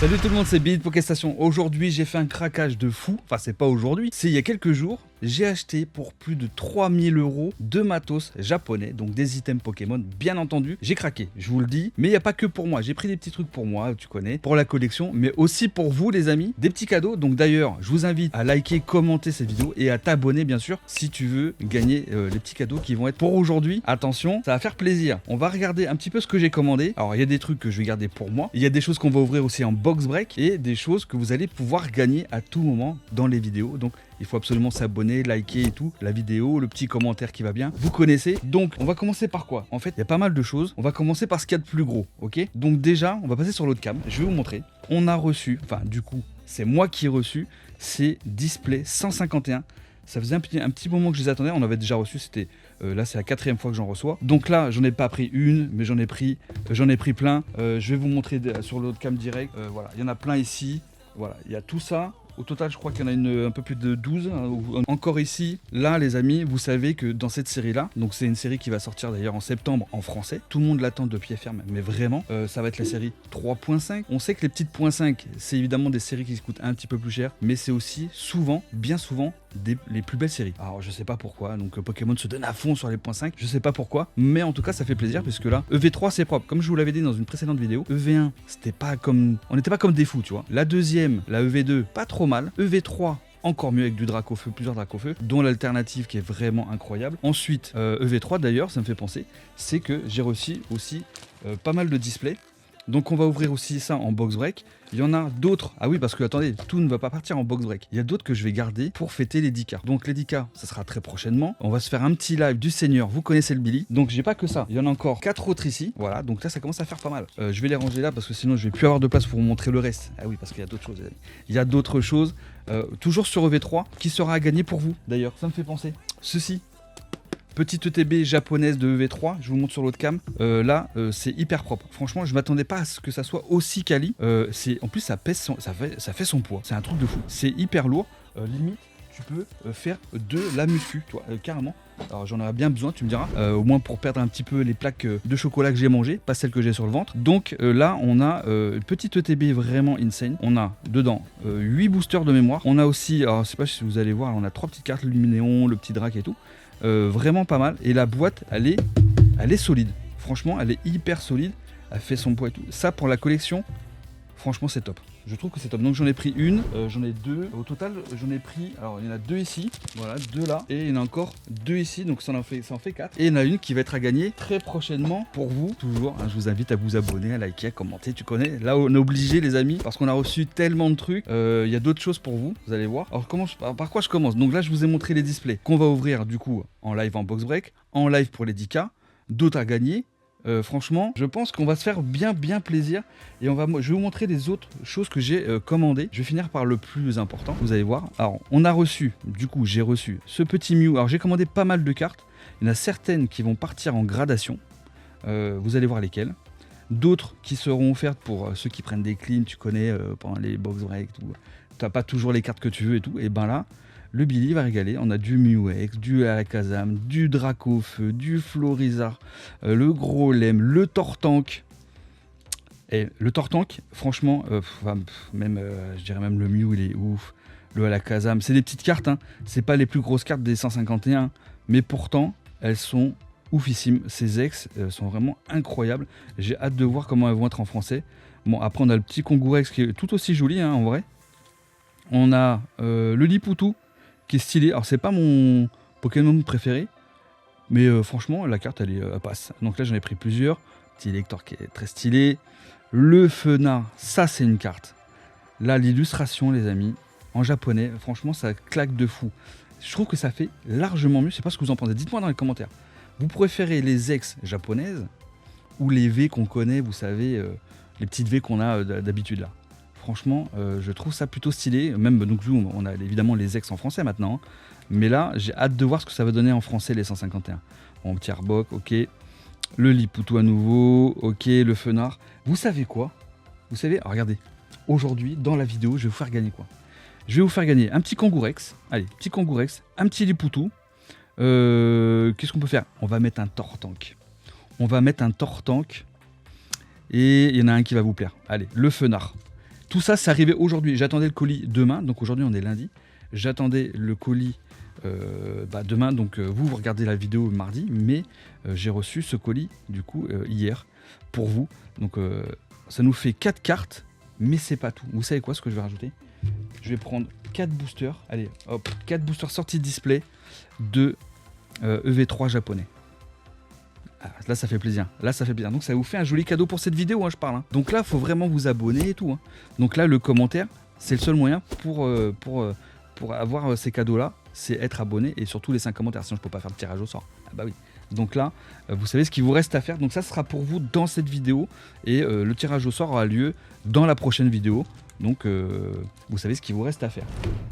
Salut tout le monde, c'est Bid Pokéstation. Aujourd'hui, j'ai fait un craquage de fou. Enfin, c'est pas aujourd'hui, c'est il y a quelques jours. J'ai acheté pour plus de 3000 € de matos japonais, donc des items Pokémon, bien entendu. J'ai craqué, je vous le dis, mais il n'y a pas que pour moi. J'ai pris des petits trucs pour moi, tu connais, pour la collection, mais aussi pour vous, les amis, des petits cadeaux. Donc d'ailleurs, je vous invite à liker, commenter cette vidéo et à t'abonner, bien sûr, si tu veux gagner les petits cadeaux qui vont être pour aujourd'hui. Attention, ça va faire plaisir. On va regarder un petit peu ce que j'ai commandé. Alors, il y a des trucs que je vais garder pour moi. Il y a des choses qu'on va ouvrir aussi en box break et des choses que vous allez pouvoir gagner à tout moment dans les vidéos. Donc, il faut absolument s'abonner, liker et tout, la vidéo, le petit commentaire qui va bien. Vous connaissez. Donc, on va commencer par quoi? En fait, il y a pas mal de choses. On va commencer par ce qu'il y a de plus gros, ok? Donc déjà, on va passer sur l'autre cam. Je vais vous montrer. On a reçu, enfin du coup, c'est moi qui ai reçu ces displays 151. Ça faisait un petit moment que je les attendais. On avait déjà reçu, c'était là c'est la 4e fois que j'en reçois. Donc là, j'en ai pas pris une, mais j'en ai pris plein. Je vais vous montrer sur l'autre cam direct. Voilà, il y en a plein ici. Voilà, il y a tout ça. Au total, je crois qu'il y en a un peu plus de 12. Encore ici, là, les amis, vous savez que dans cette série-là, donc c'est une série qui va sortir d'ailleurs en septembre en français. Tout le monde l'attend de pied ferme, mais vraiment, ça va être la série 3.5. On sait que les petites .5, c'est évidemment des séries qui coûtent un petit peu plus cher, mais c'est aussi souvent, bien souvent, les plus belles séries. Alors, je sais pas pourquoi, donc Pokémon se donne à fond sur les .5, je sais pas pourquoi, mais en tout cas, ça fait plaisir, puisque là, EV3, c'est propre. Comme je vous l'avais dit dans une précédente vidéo, EV1, c'était pas comme... On n'était pas comme des fous, tu vois. La deuxième, la EV2, pas trop mal. EV3, encore mieux avec du Dracofeu, plusieurs Dracofeu, dont l'alternative qui est vraiment incroyable. Ensuite, EV3 d'ailleurs, ça me fait penser, c'est que j'ai reçu aussi pas mal de displays. Donc on va ouvrir aussi ça en box break. Il y en a d'autres. Ah oui, parce que attendez, tout ne va pas partir en box break. Il y a d'autres que je vais garder pour fêter les 10K. Donc les 10K, ça sera très prochainement. On va se faire un petit live du Seigneur. Vous connaissez le Billy. Donc j'ai pas que ça. Il y en a encore 4 autres ici. Voilà, donc là ça commence à faire pas mal. Je vais les ranger là parce que sinon je vais plus avoir de place pour vous montrer le reste. Ah oui, parce qu'il y a d'autres choses. Les amis. Il y a d'autres choses. Toujours sur EV3 qui sera à gagner pour vous. D'ailleurs, ça me fait penser. Ceci. Petite ETB japonaise de EV3, je vous montre sur l'autre cam. Là, c'est hyper propre. Franchement, je m'attendais pas à ce que ça soit aussi quali. En plus, ça pèse, ça fait son poids. C'est un truc de fou. C'est hyper lourd. Limite, tu peux faire de la muscu, toi, carrément. Alors j'en aurais bien besoin, tu me diras, au moins pour perdre un petit peu les plaques de chocolat que j'ai mangées, pas celles que j'ai sur le ventre. Donc là, on a une petite ETB vraiment insane. On a dedans 8 boosters de mémoire. On a aussi, alors je sais pas si vous allez voir, on a 3 petites cartes, le Luminéon, le petit Drac et tout. Vraiment pas mal. Et la boîte, elle est solide. Franchement, elle est hyper solide. Elle fait son poids et tout. Ça, pour la collection, franchement, c'est top. Je trouve que c'est top. Donc j'en ai pris une, j'en ai deux. Au total, j'en ai pris... Alors, il y en a 2 ici. Voilà, 2 là. Et il y en a encore 2 ici. Donc ça en fait 4. Et il y en a une qui va être à gagner très prochainement pour vous. Toujours, hein, je vous invite à vous abonner, à liker, à commenter. Tu connais. Là, on est obligé, les amis, parce qu'on a reçu tellement de trucs. Il y a d'autres choses pour vous. Vous allez voir. Alors, par quoi je commence? Donc là, je vous ai montré les displays qu'on va ouvrir du coup en live en box break. En live pour les 10K. D'autres à gagner. Franchement, je pense qu'on va se faire bien plaisir et je vais vous montrer des autres choses que j'ai commandées. Je vais finir par le plus important, vous allez voir. Alors, on a reçu, du coup, j'ai reçu ce petit Mew. Alors, j'ai commandé pas mal de cartes. Il y en a certaines qui vont partir en gradation. Vous allez voir lesquelles. D'autres qui seront offertes pour ceux qui prennent des cleans, tu connais, pendant les box break, tu n'as pas toujours les cartes que tu veux et tout. Et ben là, le Billy va régaler. On a du Muex, du Alakazam, du Dracofeu, du Florizard, le Grolem, le Tortank. Et le Tortank, franchement, je dirais même le Mew, il est ouf. Le Alakazam, c'est des petites cartes, hein. C'est pas les plus grosses cartes des 151, mais pourtant, elles sont oufissimes. Ces ex sont vraiment incroyables. J'ai hâte de voir comment elles vont être en français. Bon, après, on a le petit Kongourex qui est tout aussi joli, hein, en vrai. On a le Lipoutou, qui est stylé. Alors c'est pas mon Pokémon préféré, mais franchement la carte elle passe. Donc là j'en ai pris plusieurs. Petit Elector qui est très stylé. Le Fenard, ça c'est une carte. Là l'illustration les amis, en japonais, franchement ça claque de fou. Je trouve que ça fait largement mieux, je sais pas ce que vous en pensez, dites-moi dans les commentaires. Vous préférez les ex japonaises ou les V qu'on connaît, vous savez, les petites V qu'on a d'habitude là? Franchement, je trouve ça plutôt stylé. Même, donc nous, on a évidemment les ex en français maintenant. Hein. Mais là, j'ai hâte de voir ce que ça va donner en français, les 151. Bon, petit Arbok, ok. Le Lipoutou à nouveau, ok. Le Fenard. Vous savez quoi? Vous savez, alors regardez. Aujourd'hui, dans la vidéo, je vais vous faire gagner quoi? Je vais vous faire gagner un petit Kangourex. Allez, petit Kangourex. Un petit Lipoutou. Qu'est-ce qu'on peut faire? On va mettre un Tortank. Et il y en a un qui va vous plaire. Allez, le Fenard. Tout ça, c'est arrivé aujourd'hui. J'attendais le colis demain, donc aujourd'hui on est lundi. J'attendais le colis demain, donc vous regardez la vidéo mardi, mais j'ai reçu ce colis du coup hier pour vous. Donc ça nous fait 4 cartes, mais c'est pas tout. Vous savez quoi, ce que je vais rajouter? Je vais prendre 4 boosters, allez hop, 4 boosters sortis de display de EV3 japonais. Ah, là ça fait plaisir, donc ça vous fait un joli cadeau pour cette vidéo, hein, je parle. Hein. Donc là il faut vraiment vous abonner et tout. Hein. Donc là le commentaire, c'est le seul moyen pour avoir ces cadeaux là, c'est être abonné et surtout les 5 commentaires, sinon je peux pas faire de tirage au sort. Ah bah oui. Donc là vous savez ce qu'il vous reste à faire, donc ça sera pour vous dans cette vidéo et le tirage au sort aura lieu dans la prochaine vidéo. Donc vous savez ce qu'il vous reste à faire.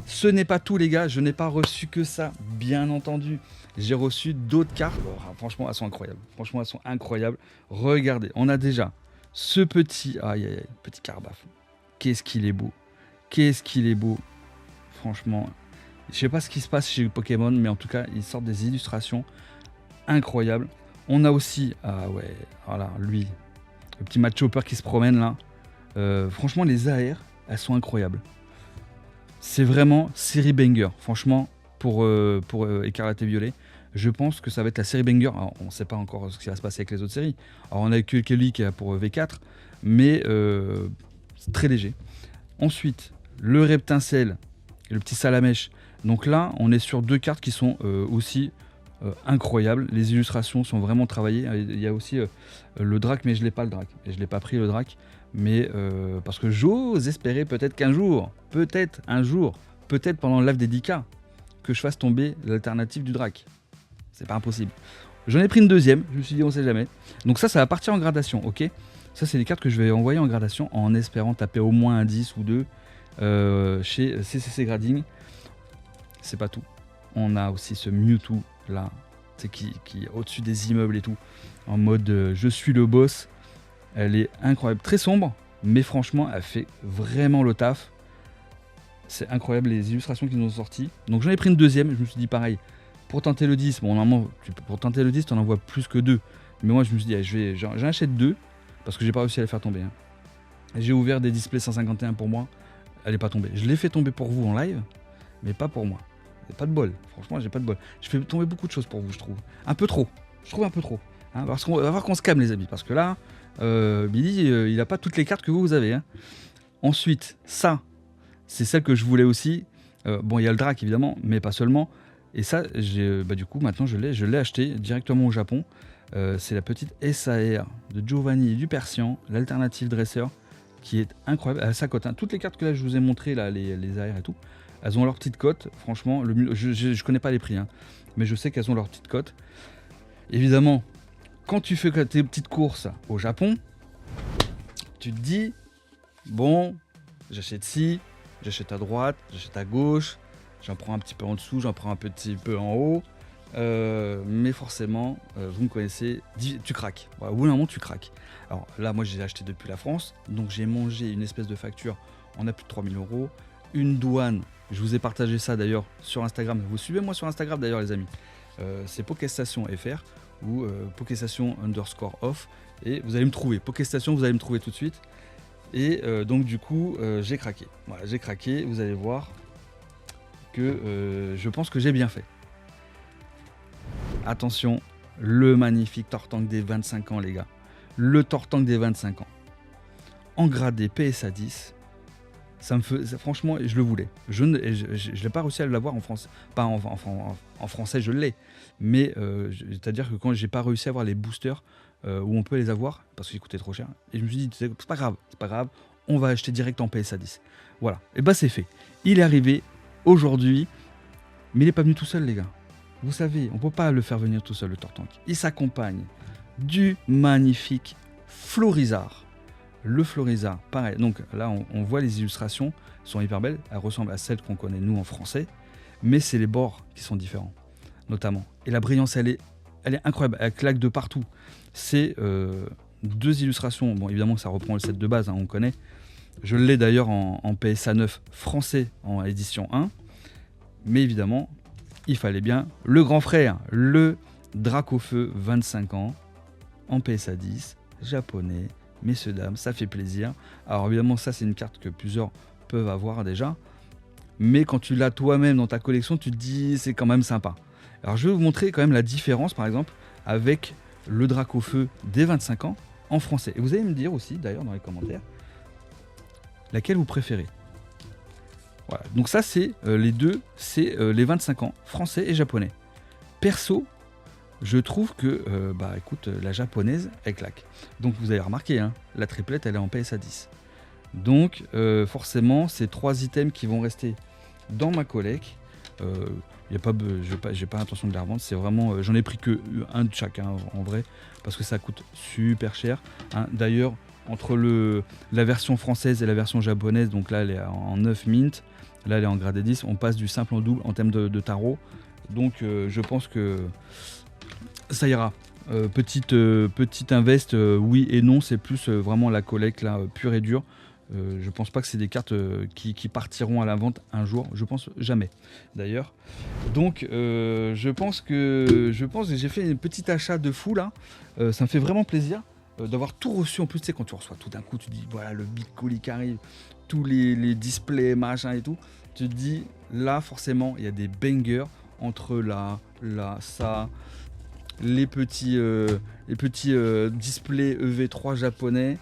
Ce n'est pas tout les gars, je n'ai pas reçu que ça, bien entendu. J'ai reçu d'autres cartes. Oh, franchement, elles sont incroyables. Regardez, on a déjà ce petit... petit carbaf. Qu'est-ce qu'il est beau. Franchement, je sais pas ce qui se passe chez Pokémon, mais en tout cas, ils sortent des illustrations incroyables. On a aussi... Ah ouais, voilà, lui. Le petit Machopper qui se promène là. Franchement, les AR, elles sont incroyables. C'est vraiment série banger. Franchement, pour Écarlate et Violet, je pense que ça va être la série banger. Alors, on ne sait pas encore ce qui va se passer avec les autres séries. Alors, on a que Kelly qui est pour V4, mais c'est très léger. Ensuite, le Reptincelle et le petit Salamèche. Donc là, on est sur 2 cartes qui sont aussi incroyables. Les illustrations sont vraiment travaillées. Il y a aussi le Drac, mais je ne l'ai pas le Drac. Et je ne l'ai pas pris le Drac. Mais parce que j'ose espérer peut-être qu'un jour, peut-être pendant le live des 10K, que je fasse tomber l'alternative du Drac. C'est pas impossible. J'en ai pris une deuxième, je me suis dit on sait jamais. Donc ça va partir en gradation, ok. Ça c'est les cartes que je vais envoyer en gradation en espérant taper au moins un 10 ou 2 chez CCC Grading. C'est pas tout. On a aussi ce Mewtwo là, qui est au-dessus des immeubles et tout, en mode je suis le boss. Elle est incroyable, très sombre, mais franchement elle fait vraiment le taf. C'est incroyable les illustrations qu'ils nous ont sorties. Donc j'en ai pris une deuxième, je me suis dit pareil, pour tenter le 10, bon normalement pour tenter le 10 tu en envoies plus que 2. Mais moi je me suis dit j'en achète 2, parce que j'ai pas réussi à les faire tomber. Hein. J'ai ouvert des displays 151 pour moi, elle est pas tombée. Je l'ai fait tomber pour vous en live, mais pas pour moi. J'ai pas de bol, franchement j'ai pas de bol. Je fais tomber beaucoup de choses pour vous je trouve. Un peu trop, je trouve un peu trop. Hein, parce qu'on va voir qu'on se calme les amis, parce que là, Billy il a pas toutes les cartes que vous avez. Hein. Ensuite, ça, c'est celle que je voulais aussi. Bon, il y a le Drac évidemment, mais pas seulement. Et ça, du coup, maintenant je l'ai acheté directement au Japon. C'est la petite SAR de Giovanni du Persian, l'alternative dresseur, qui est incroyable. À sa cote, hein. Toutes les cartes que là je vous ai montrées, là, les AR et tout, elles ont leur petite cote. Franchement, je connais pas les prix, hein, mais je sais qu'elles ont leur petite cote. Évidemment, quand tu fais tes petites courses au Japon, tu te dis, bon, j'achète ci, j'achète à droite, j'achète à gauche, j'en prends un petit peu en dessous, j'en prends un petit peu en haut. Mais forcément, vous me connaissez, tu craques. Voilà, au bout d'un moment, tu craques. Alors là, moi, j'ai acheté depuis la France, donc j'ai mangé une espèce de facture. On a plus de 3000 €. Une douane, je vous ai partagé ça d'ailleurs sur Instagram. Vous suivez moi sur Instagram d'ailleurs, les amis. C'est Pokéstation FR ou Pokéstation_off. Et vous allez me trouver. Pokéstation, vous allez me trouver tout de suite. Et donc, du coup, j'ai craqué. Voilà, j'ai craqué. Vous allez voir que je pense que j'ai bien fait. Attention, le magnifique Tortank des 25 ans, les gars. Le Tortank des 25 ans. En gradé PSA 10. Franchement, je le voulais. Je n'ai pas réussi à l'avoir en français. Pas en français, je l'ai. Mais c'est-à-dire que quand j'ai pas réussi à avoir les boosters où on peut les avoir, parce qu'ils coûtaient trop cher, et je me suis dit, c'est pas grave, on va acheter direct en PSA 10. Voilà, et bah c'est fait. Il est arrivé aujourd'hui, mais il n'est pas venu tout seul, les gars. Vous savez, on ne peut pas le faire venir tout seul, le Tortank. Il s'accompagne du magnifique Florizard. Le Florizard, pareil. Donc là, on voit les illustrations, sont hyper belles. Elles ressemblent à celles qu'on connaît, nous, en français. Mais c'est les bords qui sont différents, notamment. Et la brillance, elle est incroyable. Elle claque de partout. C'est 2 illustrations. Bon, évidemment, ça reprend le set de base, hein, on connaît. Je l'ai d'ailleurs en PSA 9 français, en édition 1. Mais évidemment, il fallait bien le grand frère, le Dracofeu 25 ans, en PSA 10, japonais, messieurs, dames, ça fait plaisir. Alors évidemment, ça c'est une carte que plusieurs peuvent avoir déjà. Mais quand tu l'as toi-même dans ta collection, tu te dis c'est quand même sympa. Alors je vais vous montrer quand même la différence par exemple avec le Dracofeu des 25 ans en français. Et vous allez me dire aussi d'ailleurs dans les commentaires laquelle vous préférez. Voilà, donc ça c'est les deux, c'est les 25 ans français et japonais. Perso, je trouve que écoute, la japonaise elle claque. Donc vous avez remarqué, hein, la triplette elle est en PSA 10. Donc forcément c'est 3 items qui vont rester dans ma collecte. J'ai pas l'intention de les revendre, c'est vraiment, j'en ai pris que un de chacun en vrai, parce que ça coûte super cher. Hein. D'ailleurs, entre la version française et la version japonaise, donc là elle est en 9 mint, là elle est en gradé 10, on passe du simple en double en termes de tarot. Donc je pense que ça ira. Petite invest, oui et non, c'est plus vraiment la collecte là, pure et dure. Je pense pas que c'est des cartes qui partiront à la vente un jour, je pense jamais d'ailleurs. Donc je pense que j'ai fait un petit achat de fou là, ça me fait vraiment plaisir d'avoir tout reçu. En plus tu sais, quand tu reçois tout d'un coup, tu dis voilà le big colis qui arrive, tous les displays machin et tout, tu te dis là forcément il y a des bangers entre ça, les petits displays EV3 japonais.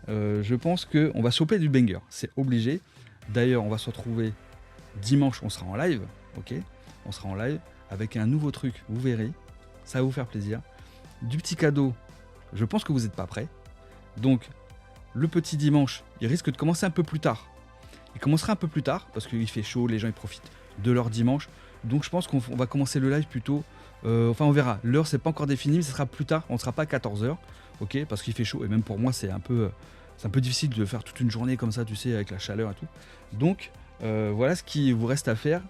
Je pense qu'on va choper du banger, c'est obligé. D'ailleurs, on va se retrouver dimanche, on sera en live, ok? On sera en live avec un nouveau truc, vous verrez, ça va vous faire plaisir. Du petit cadeau, je pense que vous n'êtes pas prêts. Donc, le petit dimanche, il risque de commencer un peu plus tard. Il commencera un peu plus tard parce qu'il fait chaud, les gens ils profitent de leur dimanche. Donc, je pense qu'on va commencer le live plutôt. Enfin, on verra. L'heure, c'est pas encore défini, mais ce sera plus tard. On ne sera pas à 14 h, ok? Parce qu'il fait chaud et même pour moi, c'est un peu difficile de faire toute une journée comme ça, tu sais, avec la chaleur et tout. Donc, voilà ce qu'il vous reste à faire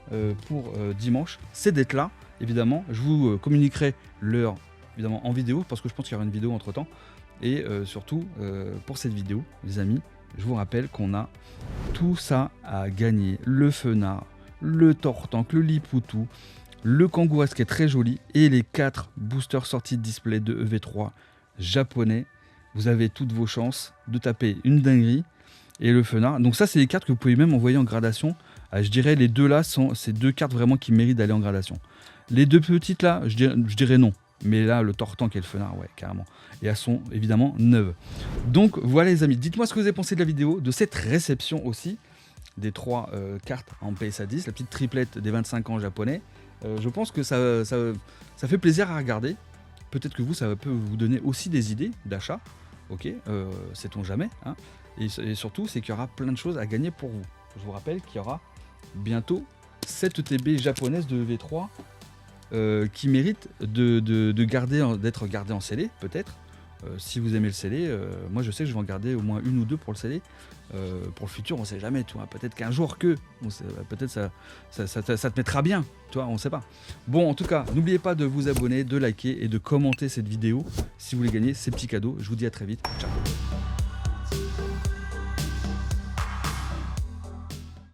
pour dimanche, c'est d'être là, évidemment. Je vous communiquerai l'heure, évidemment, en vidéo, parce que je pense qu'il y aura une vidéo entre-temps. Et surtout, pour cette vidéo, les amis, je vous rappelle qu'on a tout ça à gagner. Le Fenard, le Tortank, le Lipoutou, le Kangouras qui est très joli, et les 4 boosters sortis de display de EV3 japonais. Vous avez toutes vos chances de taper une dinguerie et le Fenard. Donc ça, c'est des cartes que vous pouvez même envoyer en gradation. Je dirais les deux là, c'est 2 cartes vraiment qui méritent d'aller en gradation. Les 2 petites là, je dirais non. Mais là, le Tortank et le Fenard, ouais, carrément. Et elles sont évidemment neuves. Donc voilà les amis, dites-moi ce que vous avez pensé de la vidéo, de cette réception aussi, des 3 cartes en PSA 10, la petite triplette des 25 ans japonais. Je pense que ça fait plaisir à regarder. Peut-être que ça peut vous donner aussi des idées d'achat. Ok, sait-on jamais. Hein. Et surtout, c'est qu'il y aura plein de choses à gagner pour vous. Je vous rappelle qu'il y aura bientôt cette ETB japonaise de V3 qui mérite d'être gardée en scellé, peut-être. Si vous aimez le scellé, moi je sais que je vais en garder au moins 1 ou 2 pour le scellé. Pour le futur, on ne sait jamais, tu vois. Peut-être qu'un jour peut-être ça te mettra bien, tu vois, on ne sait pas. Bon, en tout cas, n'oubliez pas de vous abonner, de liker et de commenter cette vidéo si vous voulez gagner ces petits cadeaux. Je vous dis à très vite. Ciao.